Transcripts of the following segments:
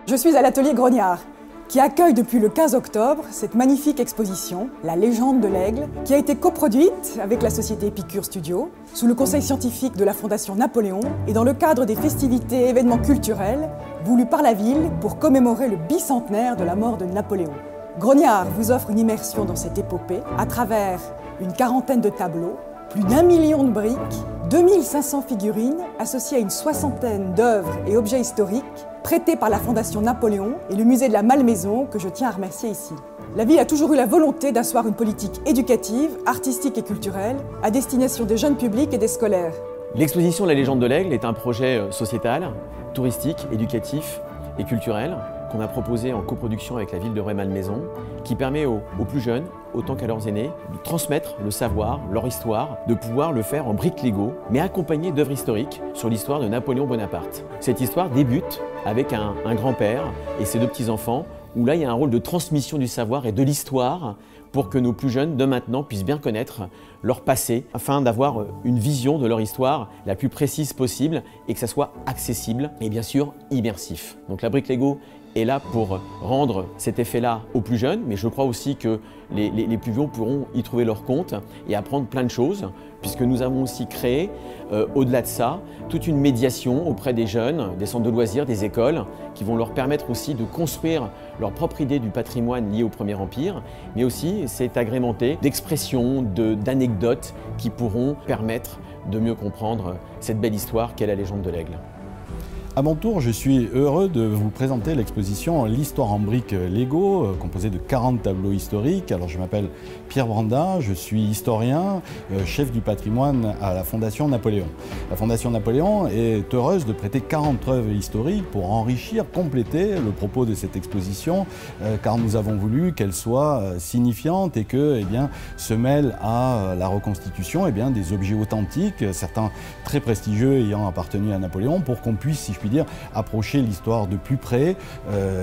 Je suis à l'atelier Grognard, qui accueille depuis le 15 octobre cette magnifique exposition, La légende de l'aigle, qui a été coproduite avec la société Épicure Studio, sous le conseil scientifique de la Fondation Napoléon et dans le cadre des festivités et événements culturels voulus par la ville pour commémorer le bicentenaire de la mort de Napoléon. Grognard vous offre une immersion dans cette épopée à travers une quarantaine de tableaux, plus d'1 million de briques, 2500 figurines associées à une soixantaine d'œuvres et objets historiques prêtés par la Fondation Napoléon et le musée de la Malmaison que je tiens à remercier ici. La ville a toujours eu la volonté d'asseoir une politique éducative, artistique et culturelle à destination des jeunes publics et des scolaires. L'exposition La légende de l'aigle est un projet sociétal, touristique, éducatif et culturel qu'on a proposé en coproduction avec la ville de Rueil-Malmaison, qui permet aux plus jeunes, autant qu'à leurs aînés, de transmettre le savoir, leur histoire, de pouvoir le faire en briques Lego, mais accompagné d'œuvres historiques sur l'histoire de Napoléon Bonaparte. Cette histoire débute avec un grand-père et ses 2 petits-enfants, où là il y a un rôle de transmission du savoir et de l'histoire pour que nos plus jeunes de maintenant puissent bien connaître leur passé, afin d'avoir une vision de leur histoire la plus précise possible et que ça soit accessible et bien sûr immersif. Donc la brique Lego est là pour rendre cet effet-là aux plus jeunes, mais je crois aussi que les plus vieux pourront y trouver leur compte et apprendre plein de choses, puisque nous avons aussi créé, au-delà de ça, toute une médiation auprès des jeunes, des centres de loisirs, des écoles, qui vont leur permettre aussi de construire leur propre idée du patrimoine lié au Premier Empire, mais aussi c'est agrémenté d'expressions, d'anecdotes qui pourront permettre de mieux comprendre cette belle histoire qu'est la légende de l'aigle. À mon tour, je suis heureux de vous présenter l'exposition L'Histoire en briques Lego, composée de 40 tableaux historiques. Alors, je m'appelle Pierre Branda, je suis historien, chef du patrimoine à la Fondation Napoléon. La Fondation Napoléon est heureuse de prêter 40 œuvres historiques pour enrichir, compléter le propos de cette exposition, car nous avons voulu qu'elle soit signifiante et que, se mêle à la reconstitution des objets authentiques, certains très prestigieux ayant appartenu à Napoléon, pour qu'on puisse, si je puis dire, approcher l'histoire de plus près,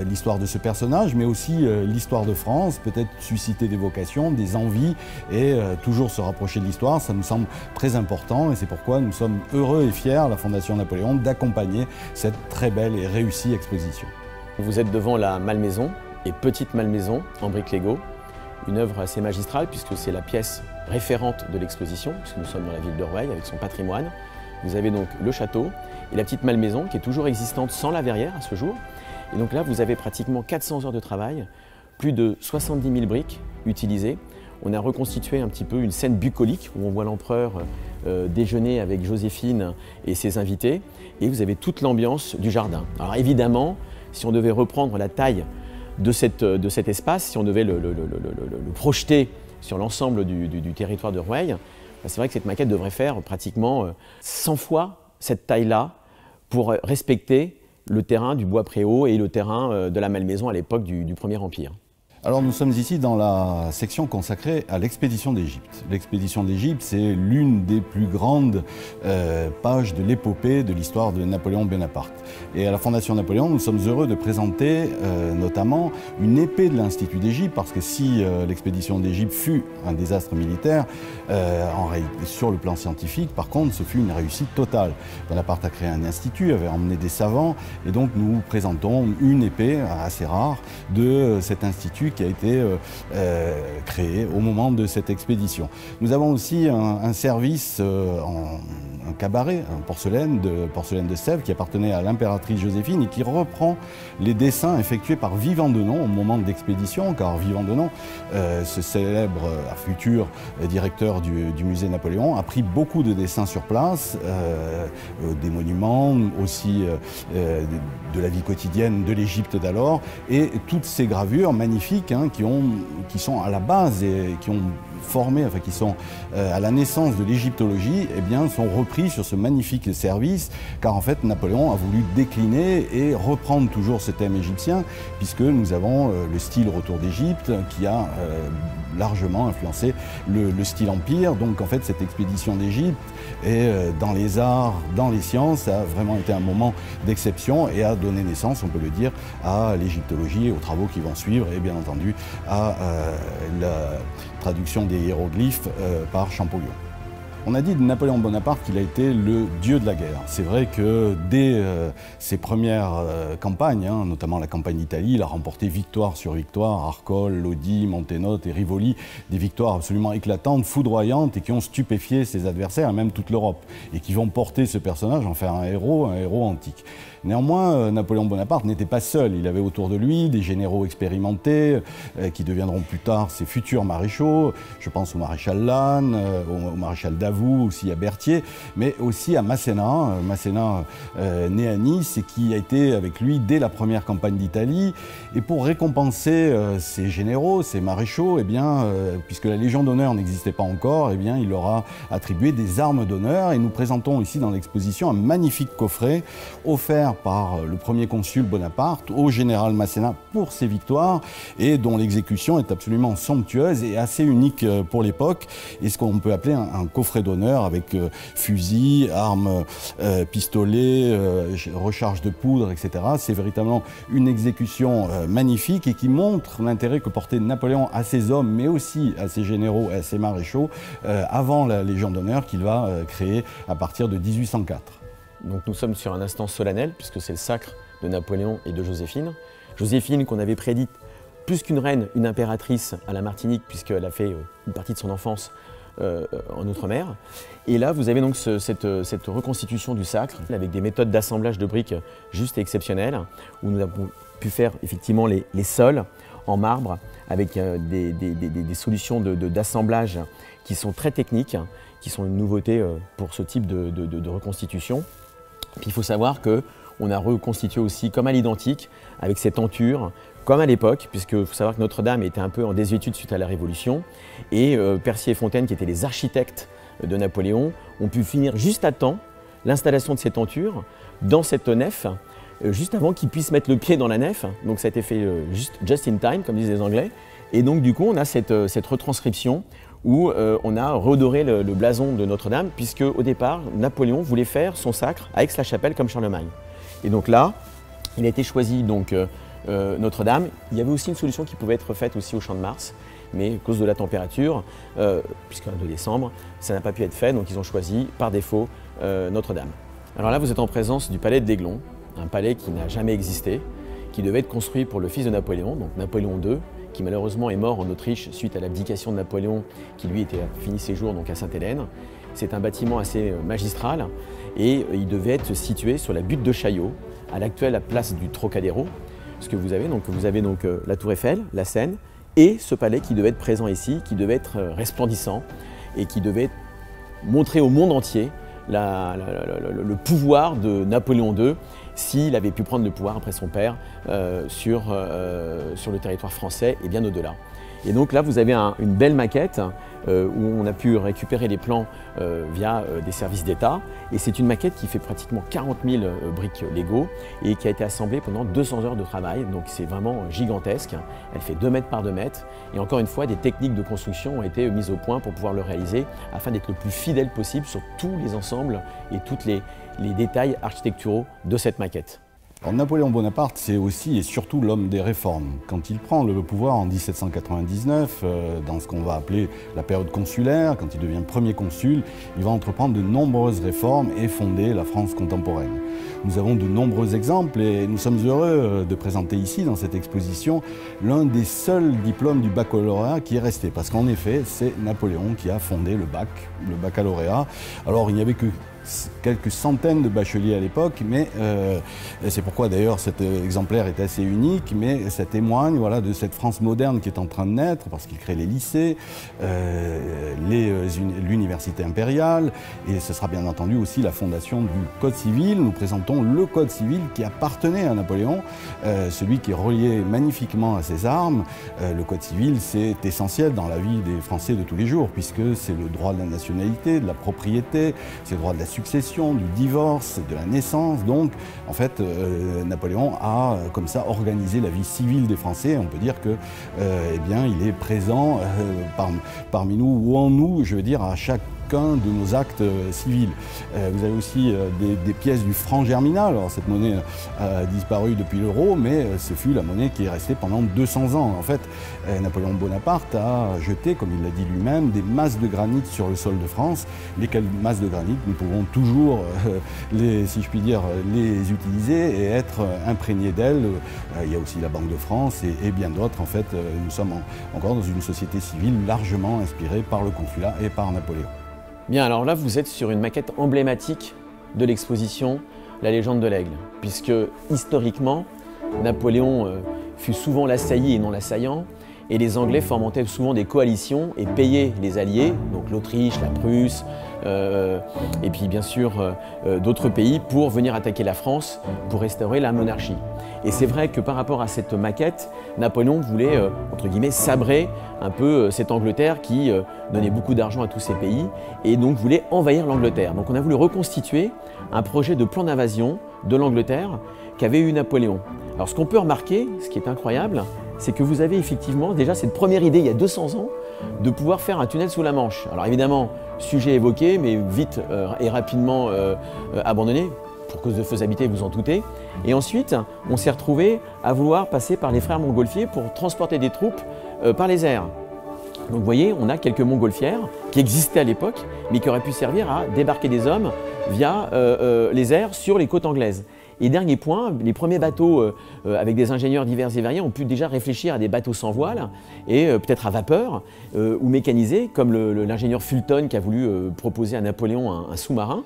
l'histoire de ce personnage, mais aussi l'histoire de France, peut-être susciter des vocations, des envies et toujours se rapprocher de l'histoire. Ça nous semble très important et c'est pourquoi nous sommes heureux et fiers, la Fondation Napoléon, d'accompagner cette très belle et réussie exposition. Vous êtes devant la Malmaison et Petite Malmaison en briques Lego, une œuvre assez magistrale puisque c'est la pièce référente de l'exposition, puisque nous sommes dans la ville de Rueil avec son patrimoine. Vous avez donc le château et la petite Malmaison qui est toujours existante sans la verrière à ce jour. Et donc là, vous avez pratiquement 400 heures de travail, plus de 70 000 briques utilisées. On a reconstitué un petit peu une scène bucolique où on voit l'empereur déjeuner avec Joséphine et ses invités. Et vous avez toute l'ambiance du jardin. Alors évidemment, si on devait reprendre la taille de cet espace, si on devait le projeter sur l'ensemble du territoire de Rueil, c'est vrai que cette maquette devrait faire pratiquement 100 fois cette taille-là pour respecter le terrain du Bois-Préau et le terrain de la Malmaison à l'époque du Premier Empire. Alors nous sommes ici dans la section consacrée à l'expédition d'Égypte. L'expédition d'Égypte, c'est l'une des plus grandes pages de l'épopée de l'histoire de Napoléon Bonaparte. Et à la Fondation Napoléon, nous sommes heureux de présenter notamment une épée de l'Institut d'Égypte, parce que si l'expédition d'Égypte fut un désastre militaire, sur le plan scientifique, par contre, ce fut une réussite totale. Bonaparte a créé un institut, avait emmené des savants, et donc nous présentons une épée assez rare de cet institut qui a été créé au moment de cette expédition. Nous avons aussi un service, un cabaret, un porcelaine de Sèvres qui appartenait à l'impératrice Joséphine et qui reprend les dessins effectués par Vivant Denon au moment de l'expédition, car Vivant Denon, ce célèbre futur directeur du musée Napoléon, a pris beaucoup de dessins sur place, des monuments, aussi de la vie quotidienne de l'Égypte d'alors, et toutes ces gravures magnifiques qui sont à la base et qui ont formé, enfin qui sont à la naissance de l'égyptologie, sont repris sur ce magnifique service, car en fait Napoléon a voulu décliner et reprendre toujours ce thème égyptien, puisque nous avons le style Retour d'Égypte qui a largement influencé le style empire. Donc en fait cette expédition d'Égypte et dans les arts, dans les sciences, a vraiment été un moment d'exception et a donné naissance, on peut le dire, à l'égyptologie et aux travaux qui vont suivre et bien entendu à la traduction des hiéroglyphes par Champollion. On a dit de Napoléon Bonaparte qu'il a été le dieu de la guerre. C'est vrai que dès ses premières campagnes, notamment la campagne d'Italie, il a remporté victoire sur victoire, Arcole, Lodi, Montenotte et Rivoli, des victoires absolument éclatantes, foudroyantes et qui ont stupéfié ses adversaires, même toute l'Europe, et qui vont porter ce personnage en faire un héros antique. Néanmoins, Napoléon Bonaparte n'était pas seul. Il avait autour de lui des généraux expérimentés qui deviendront plus tard ses futurs maréchaux. Je pense au maréchal Lannes, au maréchal Davout, aussi à Berthier, mais aussi à Masséna, né à Nice et qui a été avec lui dès la première campagne d'Italie. Et pour récompenser ces généraux, ces maréchaux, eh bien, puisque la Légion d'honneur n'existait pas encore, eh bien, il leur a attribué des armes d'honneur. Et nous présentons ici dans l'exposition un magnifique coffret offert par le premier consul Bonaparte au général Masséna pour ses victoires et dont l'exécution est absolument somptueuse et assez unique pour l'époque, et ce qu'on peut appeler un coffret d'honneur avec fusil, armes, pistolets, recharge de poudre, etc. C'est véritablement une exécution magnifique et qui montre l'intérêt que portait Napoléon à ses hommes, mais aussi à ses généraux et à ses maréchaux avant la Légion d'honneur qu'il va créer à partir de 1804. Donc nous sommes sur un instant solennel puisque c'est le sacre de Napoléon et de Joséphine. Joséphine qu'on avait prédite plus qu'une reine, une impératrice à la Martinique puisqu'elle a fait une partie de son enfance en Outre-mer. Et là vous avez donc cette reconstitution du sacre avec des méthodes d'assemblage de briques justes et exceptionnelles où nous avons pu faire effectivement les sols en marbre avec des solutions d'assemblage qui sont très techniques, qui sont une nouveauté pour ce type de reconstitution. Puis il faut savoir qu'on a reconstitué aussi comme à l'identique, avec ces tentures, comme à l'époque, puisqu'il faut savoir que Notre-Dame était un peu en désuétude suite à la Révolution, et Percier et Fontaine, qui étaient les architectes de Napoléon, ont pu finir juste à temps l'installation de ces tentures dans cette nef, juste avant qu'ils puissent mettre le pied dans la nef. Donc ça a été fait just in time, comme disent les Anglais. Et donc du coup, on a cette retranscription où on a redoré le blason de Notre-Dame, puisque au départ, Napoléon voulait faire son sacre à Aix-la-Chapelle comme Charlemagne. Et donc là, il a été choisi donc Notre-Dame. Il y avait aussi une solution qui pouvait être faite aussi au Champ de Mars, mais à cause de la température, puisqu'un 2 décembre, ça n'a pas pu être fait, donc ils ont choisi par défaut Notre-Dame. Alors là, vous êtes en présence du palais d'Aiglon, un palais qui n'a jamais existé, qui devait être construit pour le fils de Napoléon, donc Napoléon II, qui malheureusement est mort en Autriche suite à l'abdication de Napoléon, qui lui était fini ses jours donc à Sainte-Hélène. C'est un bâtiment assez magistral et il devait être situé sur la butte de Chaillot, à l'actuelle place du Trocadéro. Ce que vous avez donc la Tour Eiffel, la Seine, et ce palais qui devait être présent ici, qui devait être resplendissant et qui devait montrer au monde entier le pouvoir de Napoléon II s'il avait pu prendre le pouvoir après son père sur le territoire français et bien au-delà. Et donc là, vous avez une belle maquette où on a pu récupérer les plans via des services d'État. Et c'est une maquette qui fait pratiquement 40 000 briques Lego et qui a été assemblée pendant 200 heures de travail. Donc c'est vraiment gigantesque. Elle fait 2 mètres par 2 mètres. Et encore une fois, des techniques de construction ont été mises au point pour pouvoir le réaliser afin d'être le plus fidèle possible sur tous les ensembles et tous les détails architecturaux de cette maquette. Alors, Napoléon Bonaparte, c'est aussi et surtout l'homme des réformes. Quand il prend le pouvoir en 1799, dans ce qu'on va appeler la période consulaire, quand il devient premier consul, il va entreprendre de nombreuses réformes et fonder la France contemporaine. Nous avons de nombreux exemples et nous sommes heureux de présenter ici, dans cette exposition, l'un des seuls diplômes du baccalauréat qui est resté. Parce qu'en effet, c'est Napoléon qui a fondé le baccalauréat. Alors, il n'y avait que quelques centaines de bacheliers à l'époque, mais c'est pourquoi d'ailleurs cet exemplaire est assez unique, mais ça témoigne voilà, de cette France moderne qui est en train de naître, parce qu'il crée les lycées, l'université impériale, et ce sera bien entendu aussi la fondation du Code civil. Nous présentons le Code civil qui appartenait à Napoléon, celui qui est relié magnifiquement à ses armes. Le Code civil, c'est essentiel dans la vie des Français de tous les jours, puisque c'est le droit de la nationalité, de la propriété, c'est le droit de la succession, du divorce, de la naissance. Donc, en fait, Napoléon a comme ça organisé la vie civile des Français. On peut dire que, eh bien, il est présent parmi nous ou en nous, je veux dire, à chaque aucun de nos actes civils. Vous avez aussi des pièces du franc germinal. Alors cette monnaie a disparu depuis l'euro, mais ce fut la monnaie qui est restée pendant 200 ans. En fait, Napoléon Bonaparte a jeté, comme il l'a dit lui-même, des masses de granit sur le sol de France, lesquelles masses de granit nous pouvons toujours, si je puis dire, les utiliser et être imprégnés d'elles. Il y a aussi la Banque de France et bien d'autres. En fait, nous sommes encore dans une société civile largement inspirée par le consulat et par Napoléon. Bien, alors là, vous êtes sur une maquette emblématique de l'exposition La légende de l'Aigle, puisque historiquement, Napoléon fut souvent l'assailli et non l'assaillant, et les Anglais fomentaient souvent des coalitions et payaient les alliés, donc l'Autriche, la Prusse, et puis bien sûr d'autres pays, pour venir attaquer la France, pour restaurer la monarchie. Et c'est vrai que par rapport à cette maquette, Napoléon voulait, entre guillemets, sabrer un peu cette Angleterre qui donnait beaucoup d'argent à tous ces pays, et donc voulait envahir l'Angleterre. Donc on a voulu reconstituer un projet de plan d'invasion de l'Angleterre qu'avait eu Napoléon. Alors ce qu'on peut remarquer, ce qui est incroyable, c'est que vous avez effectivement déjà cette première idée il y a 200 ans de pouvoir faire un tunnel sous la Manche. Alors évidemment, sujet évoqué, mais vite et rapidement abandonné, pour cause de faisabilité, vous en doutez. Et ensuite, on s'est retrouvé à vouloir passer par les frères Montgolfier pour transporter des troupes par les airs. Donc vous voyez, on a quelques montgolfières qui existaient à l'époque, mais qui auraient pu servir à débarquer des hommes via les airs sur les côtes anglaises. Et dernier point, les premiers bateaux avec des ingénieurs divers et variés ont pu déjà réfléchir à des bateaux sans voile et peut-être à vapeur ou mécanisés, comme l'ingénieur Fulton qui a voulu proposer à Napoléon un sous-marin.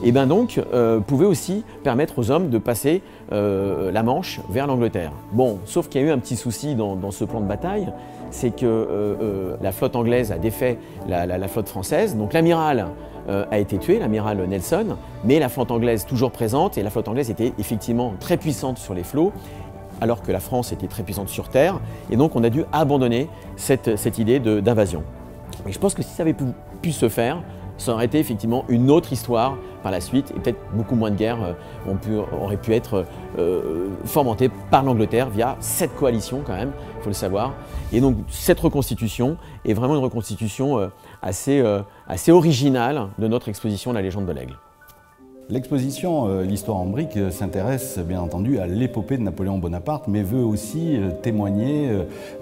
Et bien donc pouvait aussi permettre aux hommes de passer la Manche vers l'Angleterre. Bon, sauf qu'il y a eu un petit souci dans ce plan de bataille, c'est que la flotte anglaise a défait la flotte française, donc l'amiral a été tué, l'amiral Nelson, mais la flotte anglaise toujours présente, et la flotte anglaise était effectivement très puissante sur les flots, alors que la France était très puissante sur terre, et donc on a dû abandonner cette idée d'invasion. Et je pense que si ça avait pu se faire, ça aurait été effectivement une autre histoire par la suite, et peut-être beaucoup moins de guerres auraient pu être fomentées par l'Angleterre via cette coalition quand même, il faut le savoir. Et donc cette reconstitution est vraiment une reconstitution assez originale de notre exposition La légende de l'Aigle. L'exposition L'Histoire en briques s'intéresse bien entendu à l'épopée de Napoléon Bonaparte, mais veut aussi témoigner,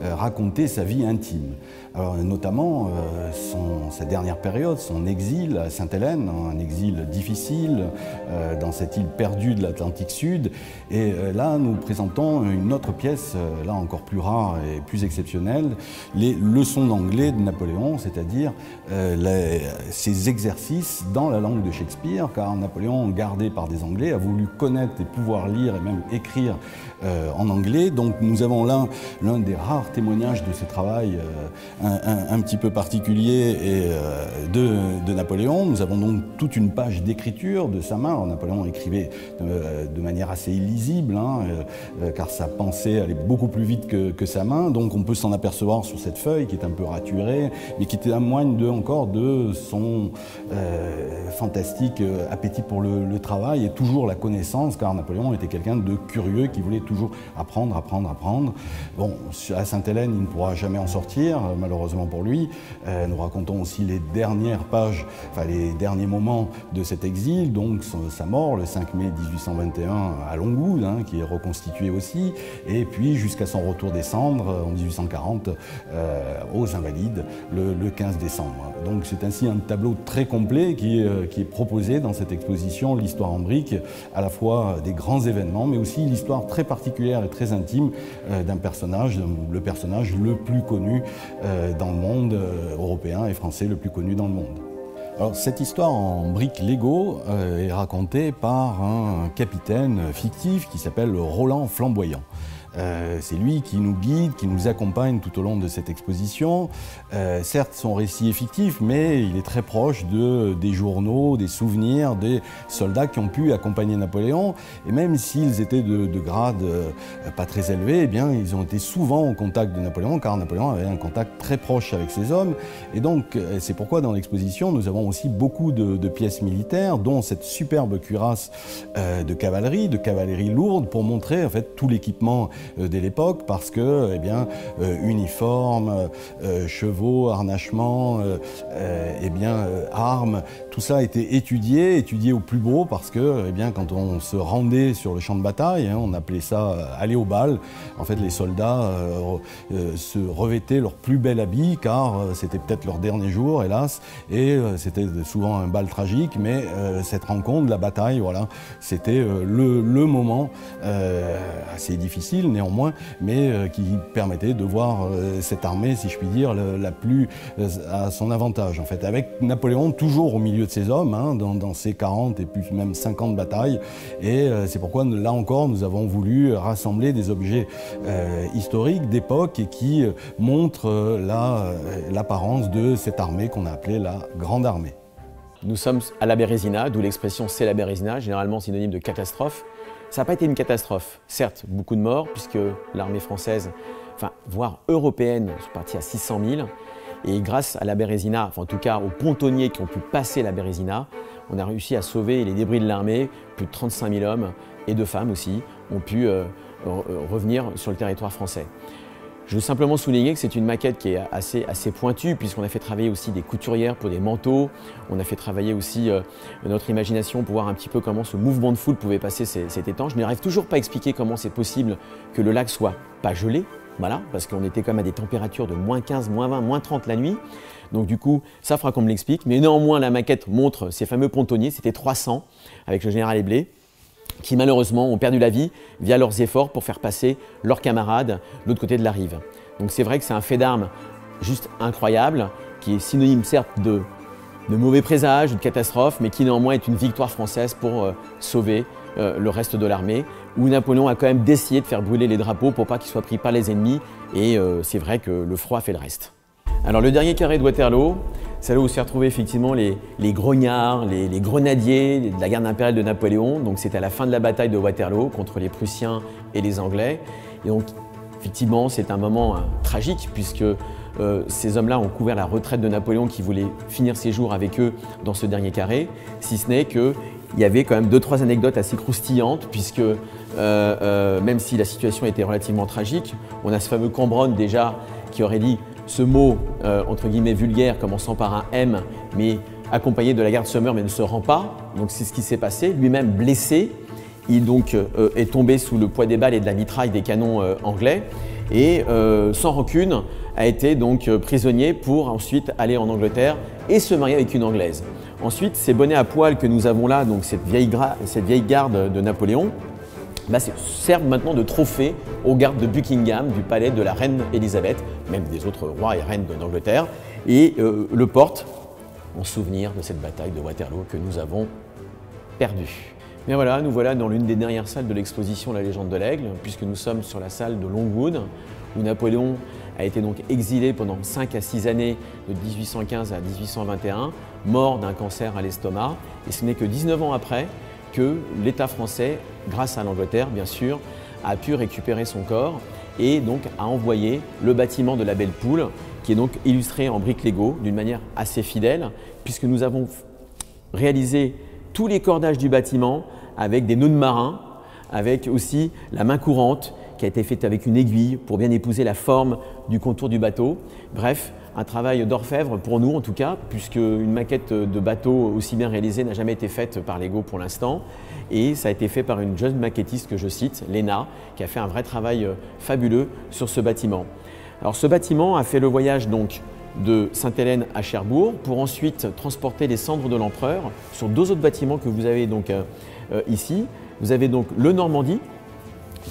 raconter sa vie intime. Alors, notamment sa dernière période, son exil à Sainte-Hélène, un exil difficile dans cette île perdue de l'Atlantique Sud. Et là, nous présentons une autre pièce, là encore plus rare et plus exceptionnelle, les leçons d'anglais de Napoléon, c'est-à-dire ses exercices dans la langue de Shakespeare, car Napoléon, gardé par des Anglais, a voulu connaître et pouvoir lire et même écrire en anglais. Donc nous avons là l'un des rares témoignages de ce travail un petit peu particulier de Napoléon. Nous avons donc toute une page d'écriture de sa main. Alors, Napoléon écrivait de manière assez illisible, car sa pensée allait beaucoup plus vite que sa main. Donc on peut s'en apercevoir sur cette feuille qui est un peu raturée, mais qui témoigne encore de son fantastique appétit pour le travail et toujours la connaissance, car Napoléon était quelqu'un de curieux qui voulait toujours apprendre, apprendre, apprendre. Bon, à Sainte-Hélène, il ne pourra jamais en sortir, malheureusement pour lui. Nous racontons aussi les dernières pages, enfin les derniers moments de cet exil, donc sa mort le 5 mai 1821 à Longwood, qui est reconstitué aussi, et puis jusqu'à son retour des cendres en 1840 aux Invalides le 15 décembre. Donc c'est ainsi un tableau très complet qui est proposé dans cette exposition L'Histoire en briques, à la fois des grands événements, mais aussi l'histoire très particulière et très intime d'un personnage, le personnage le plus connu dans le monde européen et français, le plus connu dans le monde. Alors, cette histoire en briques Lego est racontée par un capitaine fictif qui s'appelle Roland Flamboyant. C'est lui qui nous guide, qui nous accompagne tout au long de cette exposition. Certes, son récit est fictif, mais il est très proche des journaux, des souvenirs des soldats qui ont pu accompagner Napoléon. Et même s'ils étaient de grade pas très élevé, eh bien, ils ont été souvent au contact de Napoléon, car Napoléon avait un contact très proche avec ses hommes. Et donc, c'est pourquoi dans l'exposition, nous avons aussi beaucoup de pièces militaires, dont cette superbe cuirasse de cavalerie lourde, pour montrer en fait tout l'équipement dès l'époque parce que, eh bien, uniformes, chevaux, harnachements, eh bien, armes, tout ça a été étudié au plus beau parce que, eh bien, quand on se rendait sur le champ de bataille, hein, on appelait ça aller au bal. En fait, les soldats se revêtaient leur plus bel habit car c'était peut-être leur dernier jour, hélas, et c'était souvent un bal tragique, mais cette rencontre, la bataille, voilà, c'était le moment assez difficile néanmoins, mais qui permettait de voir cette armée, si je puis dire, la plus à son avantage en fait, avec Napoléon toujours au milieu de ses hommes, hein, dans ses 40 et puis même 50 batailles, et c'est pourquoi là encore nous avons voulu rassembler des objets historiques d'époque et qui montrent l'apparence de cette armée qu'on a appelée la Grande Armée. Nous sommes à la Bérésina, d'où l'expression c'est la Bérésina, généralement synonyme de catastrophe. Ça n'a pas été une catastrophe, certes beaucoup de morts puisque l'armée française, enfin voire européenne, est partie à 600 000. Et grâce à la Bérésina, enfin en tout cas aux pontonniers qui ont pu passer la Bérésina, on a réussi à sauver les débris de l'armée. Plus de 35 000 hommes et de femmes aussi ont pu revenir sur le territoire français. Je veux simplement souligner que c'est une maquette qui est assez pointue puisqu'on a fait travailler aussi des couturières pour des manteaux. On a fait travailler aussi notre imagination pour voir un petit peu comment ce mouvement de foule pouvait passer cet étang. Je n'arrive toujours pas à expliquer comment c'est possible que le lac soit pas gelé. Voilà, parce qu'on était quand même à des températures de moins 15, moins 20, moins 30 la nuit. Donc du coup, ça fera qu'on me l'explique. Mais néanmoins, la maquette montre ces fameux pontonniers, c'était 300 avec le général Eblé, qui malheureusement ont perdu la vie via leurs efforts pour faire passer leurs camarades de l'autre côté de la rive. Donc c'est vrai que c'est un fait d'armes juste incroyable, qui est synonyme certes de mauvais présages, de catastrophe, mais qui néanmoins est une victoire française pour sauver le reste de l'armée, où Napoléon a quand même décidé de faire brûler les drapeaux pour pas qu'ils soient pris par les ennemis, et c'est vrai que le froid fait le reste. Alors le dernier carré de Waterloo, c'est là où s'est retrouvé effectivement les grognards, les grenadiers de la garde impériale de Napoléon. Donc c'était à la fin de la bataille de Waterloo contre les Prussiens et les Anglais. Et donc effectivement c'est un moment tragique puisque ces hommes-là ont couvert la retraite de Napoléon qui voulait finir ses jours avec eux dans ce dernier carré, si ce n'est qu'il y avait quand même 2-3 anecdotes assez croustillantes puisque même si la situation était relativement tragique, on a ce fameux Cambronne déjà qui aurait dit ce mot entre guillemets vulgaire commençant par un M mais accompagné de la garde Sommer mais ne se rend pas, donc c'est ce qui s'est passé, lui-même blessé, il donc est tombé sous le poids des balles et de la mitraille des canons anglais et sans rancune a été donc prisonnier pour ensuite aller en Angleterre et se marier avec une Anglaise. Ensuite, ces bonnets à poil que nous avons là, donc cette vieille garde de Napoléon, servent maintenant de trophée aux gardes de Buckingham, du palais de la reine Elisabeth, même des autres rois et reines d'Angleterre, et le portent en souvenir de cette bataille de Waterloo que nous avons perdue. Mais voilà, nous voilà dans l'une des dernières salles de l'exposition La Légende de l'Aigle, puisque nous sommes sur la salle de Longwood, où Napoléon a été donc exilé pendant 5 à 6 années de 1815 à 1821, mort d'un cancer à l'estomac, et ce n'est que 19 ans après que l'État français, grâce à l'Angleterre bien sûr, a pu récupérer son corps et donc a envoyé le bâtiment de la Belle Poule, qui est donc illustré en briques Lego d'une manière assez fidèle, puisque nous avons réalisé tous les cordages du bâtiment avec des nœuds de marin, avec aussi la main courante qui a été faite avec une aiguille pour bien épouser la forme du contour du bateau. Bref, un travail d'orfèvre pour nous en tout cas, puisque une maquette de bateau aussi bien réalisée n'a jamais été faite par Lego pour l'instant. Et ça a été fait par une jeune maquettiste que je cite, Léna, qui a fait un vrai travail fabuleux sur ce bâtiment. Alors ce bâtiment a fait le voyage donc de Sainte-Hélène à Cherbourg pour ensuite transporter les cendres de l'empereur sur 2 autres bâtiments que vous avez donc ici. Vous avez donc le Normandie,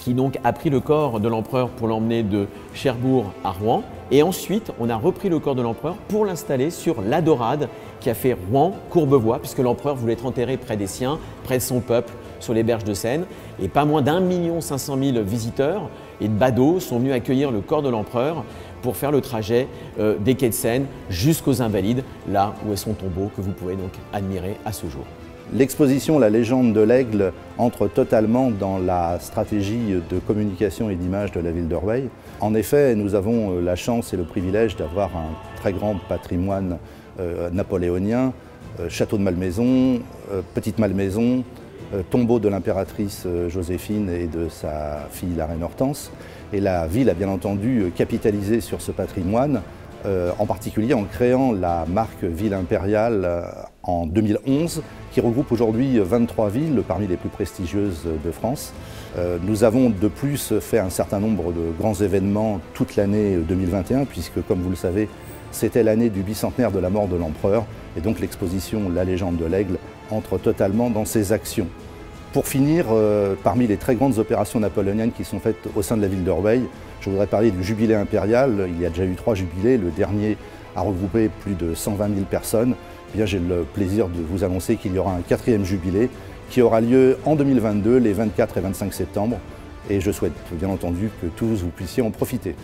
qui donc a pris le corps de l'empereur pour l'emmener de Cherbourg à Rouen. Et ensuite, on a repris le corps de l'empereur pour l'installer sur la Dorade qui a fait Rouen-Courbevoie, puisque l'empereur voulait être enterré près des siens, près de son peuple, sur les berges de Seine. Et pas moins d'1 500 000 visiteurs et de badauds sont venus accueillir le corps de l'empereur pour faire le trajet des quais de Seine jusqu'aux Invalides, là où est son tombeau que vous pouvez donc admirer à ce jour. L'exposition La Légende de l'Aigle entre totalement dans la stratégie de communication et d'image de la ville de Rueil. En effet, nous avons la chance et le privilège d'avoir un très grand patrimoine napoléonien, château de Malmaison, petite Malmaison, tombeau de l'impératrice Joséphine et de sa fille la reine Hortense. Et la ville a bien entendu capitalisé sur ce patrimoine, en particulier en créant la marque Ville Impériale en 2011, qui regroupe aujourd'hui 23 villes parmi les plus prestigieuses de France. Nous avons de plus fait un certain nombre de grands événements toute l'année 2021, puisque comme vous le savez, c'était l'année du bicentenaire de la mort de l'empereur, et donc l'exposition La légende de l'Aigle entre totalement dans ses actions. Pour finir, parmi les très grandes opérations napoléoniennes qui sont faites au sein de la ville de Rueil, je voudrais parler du jubilé impérial. Il y a déjà eu 3 jubilés, le dernier a regroupé plus de 120 000 personnes. Eh bien, j'ai le plaisir de vous annoncer qu'il y aura un 4e jubilé qui aura lieu en 2022, les 24 et 25 septembre. Et je souhaite bien entendu que tous vous puissiez en profiter.